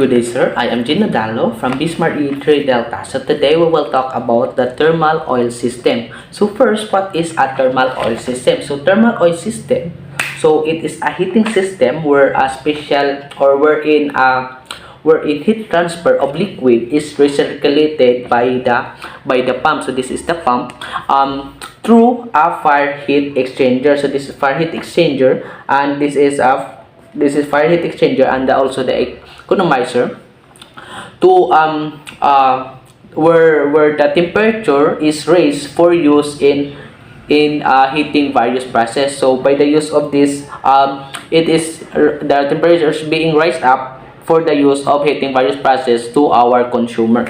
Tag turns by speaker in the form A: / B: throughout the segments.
A: Good day, sir. I am Gino Dalo from Bismarck E3 Delta. So today we will talk about the thermal oil system. So first, what is a thermal oil system? So thermal oil system, so it is a heating system where a special or wherein heat transfer of liquid is recirculated by the pump. So this is the pump through a fire heat exchanger. So this is fire heat exchanger, and this is fire heat exchanger and also the economizer to where the temperature is raised for use in heating various process. So by the use of this, the temperature is being raised up for the use of heating various process to our consumer.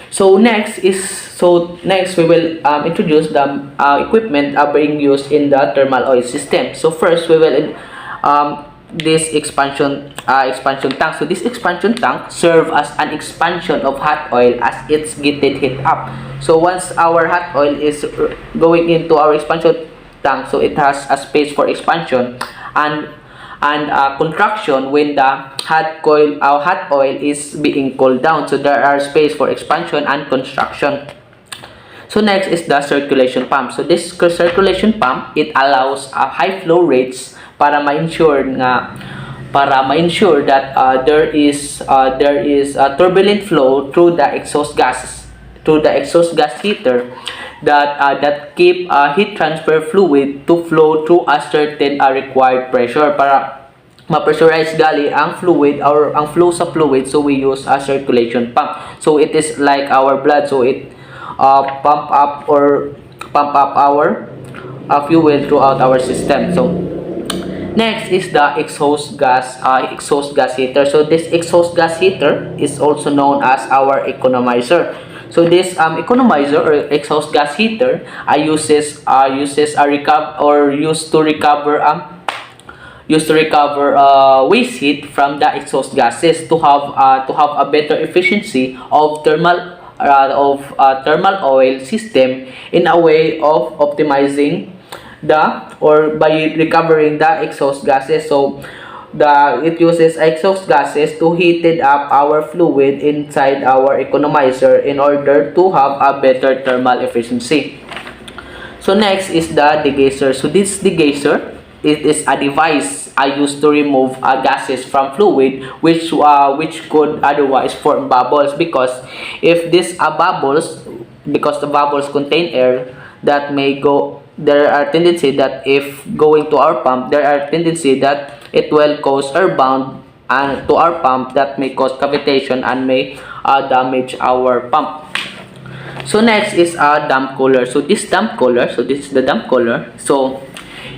A: So next we will introduce the equipment being used in the thermal oil system. So first we will this expansion tank. So this expansion tank serve as an expansion of hot oil as it's getting heat up. So once our hot oil is going into our expansion tank, so it has a space for expansion and contraction when the hot oil is being cooled down. So there are space for expansion and contraction. So next is the circulation pump. So this circulation pump, it allows high flow rates para ma-ensure that there is turbulent flow through the exhaust gas heater that keep heat transfer fluid to flow through a certain required pressure para ma-pressurize gali ang fluid or ang flow sa fluid. So we use a circulation pump. So it is like our blood, so it pump up our fuel throughout our system. So next is the exhaust gas heater. So this exhaust gas heater is also known as our economizer. So this economizer or exhaust gas heater used to recover waste heat from the exhaust gases to have a better efficiency of thermal oil system in a way of optimizing by recovering the exhaust gases. So it uses exhaust gases to heated up our fluid inside our economizer in order to have a better thermal efficiency. So next is the degauser. So this degauser, it is a device used to remove gases from fluid which could otherwise form bubbles, because the bubbles contain air that may go. There are tendency that if going to our pump, there are tendency that it will cause airbound and to our pump that may cause cavitation and may damage our pump. So next is a damp cooler. So this is the damp cooler. So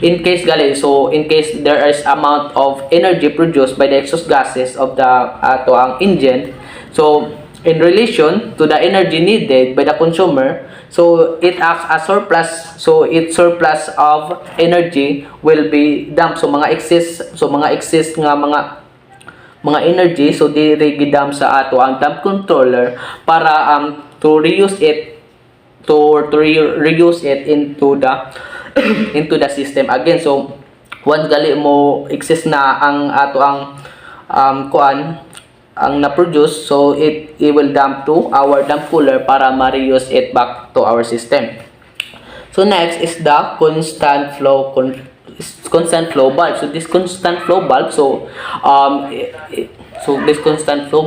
A: in case there is amount of energy produced by the exhaust gases of the ang engine, so in relation to the energy needed by the consumer, so it acts as surplus. So its surplus of energy will be dumped. So mga excess nga mga energy, so di gidump sa ang dump controller para to reuse it into the into the system again. So once gali mo excess na ang ang na-produce, so it will dump to our dump cooler para ma-reuse it back to our system. So next is the constant flow bulb. So this constant flow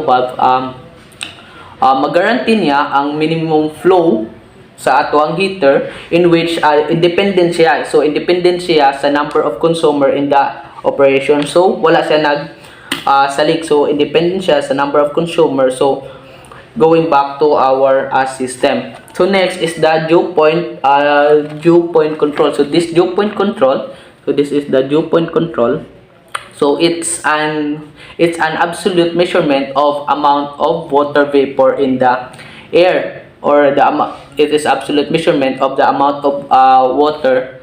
A: bulb, mag-guarantee niya ang minimum flow sa ato ang heater, in which independent siya sa number of consumer in the operation. So wala siya salig, so independent siya sa number of consumers, so going back to our system. So next is the dew point control. So this dew point control, this is the dew point control. So it's an absolute measurement of amount of water vapor in the air, or it is absolute measurement of the amount of water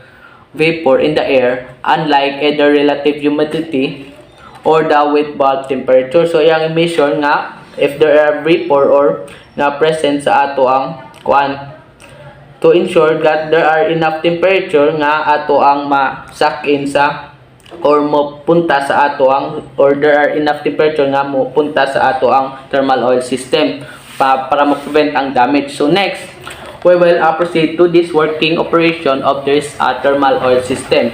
A: vapor in the air, unlike either relative humidity or the wet bulb temperature. So yang i-measure nga if there are vapor or na present sa ato ang to ensure that there are enough temperature nga ato ang ma-suck in sa or mopunta sa ato ang, or there are enough temperature nga mopunta sa ato ang thermal oil system para ma-prevent ang damage. So next, we will proceed to this working operation of this thermal oil system.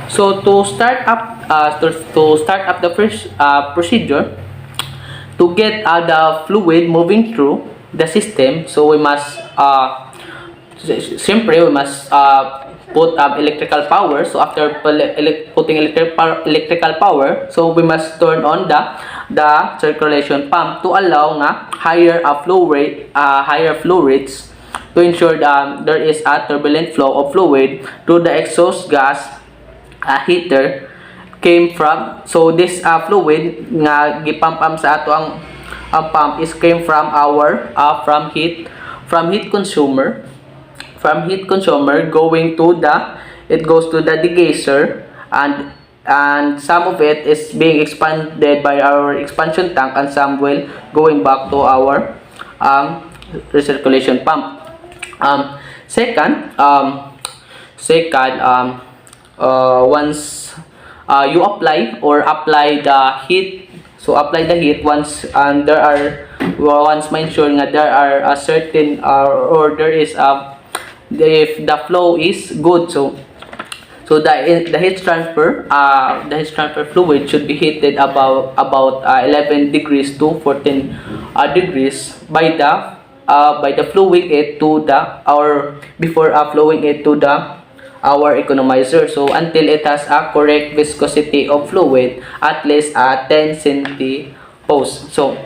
A: So to start up the first procedure to get the fluid moving through the system, so we must we must put electrical power. So after putting electrical power, so we must turn on the circulation pump to allow nga higher flow rates to ensure that there is a turbulent flow of fluid through the exhaust gas heater came from. So this fluid nga gipump sa ato ang pump is came from our from heat consumer going to it goes to the degauser, and some of it is being expanded by our expansion tank, and some will going back to our recirculation pump. Once you apply the heat, so apply the heat once, and once ma-ensure nga there are a certain or there is if the flow is good, so the heat transfer fluid should be heated about 11 degrees to 14 degrees by the flowing it to before flowing it to our economizer, so until it has a correct viscosity of fluid at least 10 centipos. So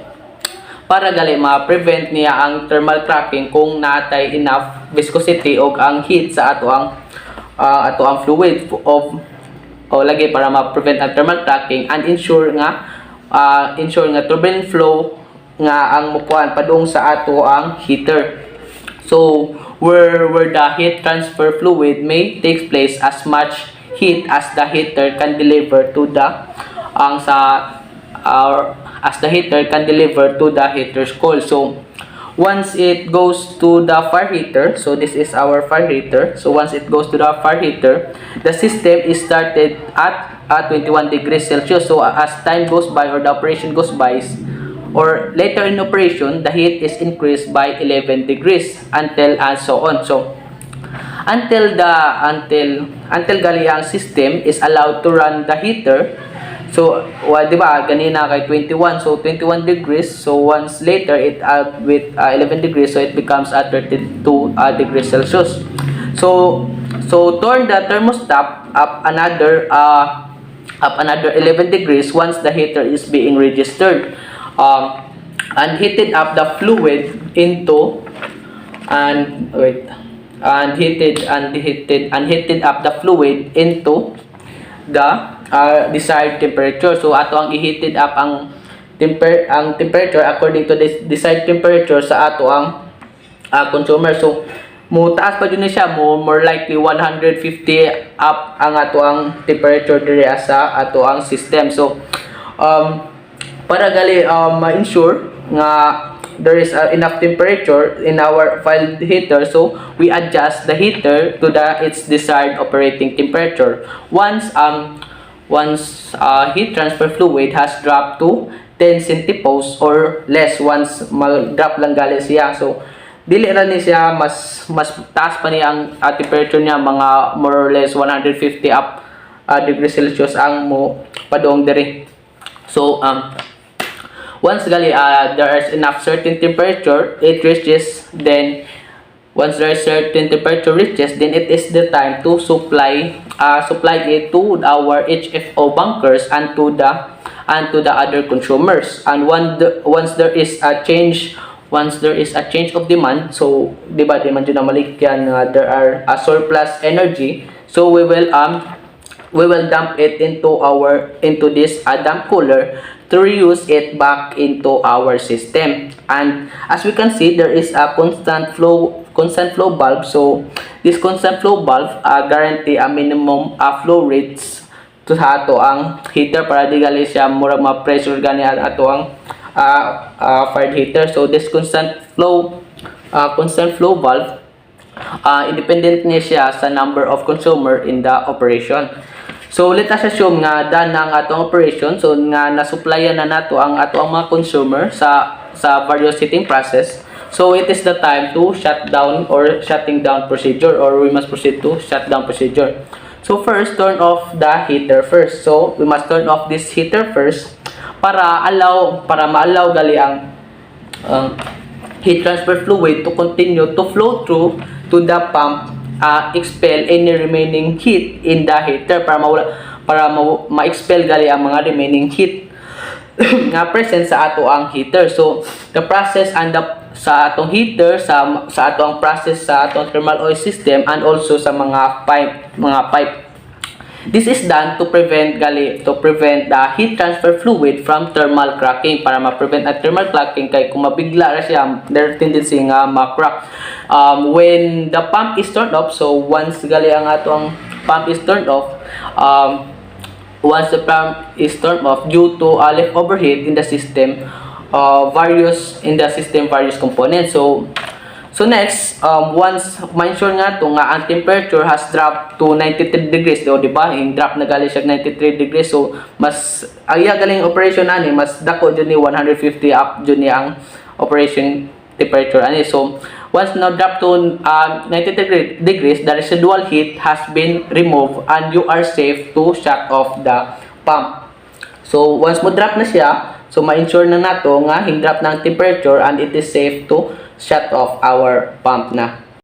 A: para gali ma-prevent niya ang thermal cracking kung natay enough viscosity o ang heat sa ato ang fluid lagi para ma-prevent ang thermal cracking, and ensure nga turbulent flow nga ang mukuan padung sa ato ang heater. So where the heat transfer fluid may take place, as much heat as the heater can deliver to the heater's coil. So once it goes to the fire heater, so this is our fire heater. So once it goes to the fire heater, the system is started at 21 degrees Celsius. So as time goes by, or the operation goes by, or later in operation, the heat is increased by 11 degrees until and so on. So until gali ang system is allowed to run the heater. So di ba ganina kay 21, so 21 degrees, so once later it with 11 degrees, so it becomes 32 degrees Celsius. So turn the thermostat up another 11 degrees once the heater is being registered, and heated up the fluid into heated up the fluid into the desired temperature. So ato ang i-heated up ang temperature according to this desired temperature sa ato ang consumer. So mo taas pa jud ni siya, more likely 150 up ang ato ang temperature diri sa ato ang system. So para gali ma-ensure nga there is enough temperature in our file heater, so we adjust the heater to its desired operating temperature. Once heat transfer fluid has dropped to 10 centipos or less, once mag-drop lang gali siya, so dili ra ni siya mas taas pa niya ang temperature niya, mga more or less 150 up degrees Celsius ang mo padong diri. So once gali there is enough certain temperature it reaches, then once there is certain temperature reaches, then it is the time to supply it to our HFO bunkers and to the other consumers. And once there is a change of demand, so di ba demand yun na malikyan, there are a surplus energy, so we will dump it into this dump cooler to reuse it back into our system. And as we can see, there is a constant flow valve. So this constant flow valve guarantee a minimum flow rates to ato ang heater para di gali siya murag ma-pressure gani ato ang fired heater. So this constant flow valve independent niya siya sa number of consumer in the operation. So let us assume nga done na ang atong operation, so nga nasupplyan na nato ang ato ang mga consumer sa various heating process. So it is the time to shut down or shutting down procedure, or we must proceed to shut down procedure. So first, turn off the heater first. So we must turn off this heater first para ma-allow gali ang heat transfer fluid to continue to flow through to the pump, expel any remaining heat in the heater para ma-expel gali ang mga remaining heat nga present sa ato ang heater. So the process and sa atong heater, sa atong process sa atong thermal oil system, and also sa mga pipe. This is done to prevent the heat transfer fluid from thermal cracking, para ma-prevent ang thermal cracking kay kung mabigla ra siya, there tendency nga ma-crack. When the pump is turned off, so once ang atong pump is turned off, once the pump is turned off due to leftover heat in the system, various components. So next, once ma-ensure nga to nga ang temperature has dropped to 93 degrees, di ba? Drop na gali siya 93 degrees. So mas agya galing operation ani, mas dako jud ni 150 up jud ni ang operation temperature ani. So once na drop to 93 degrees, the residual heat has been removed and you are safe to shut off the pump. So once mo drop na siya, so ma-ensure na nato nga hin-drop ng temperature and it is safe to shut off our pump na.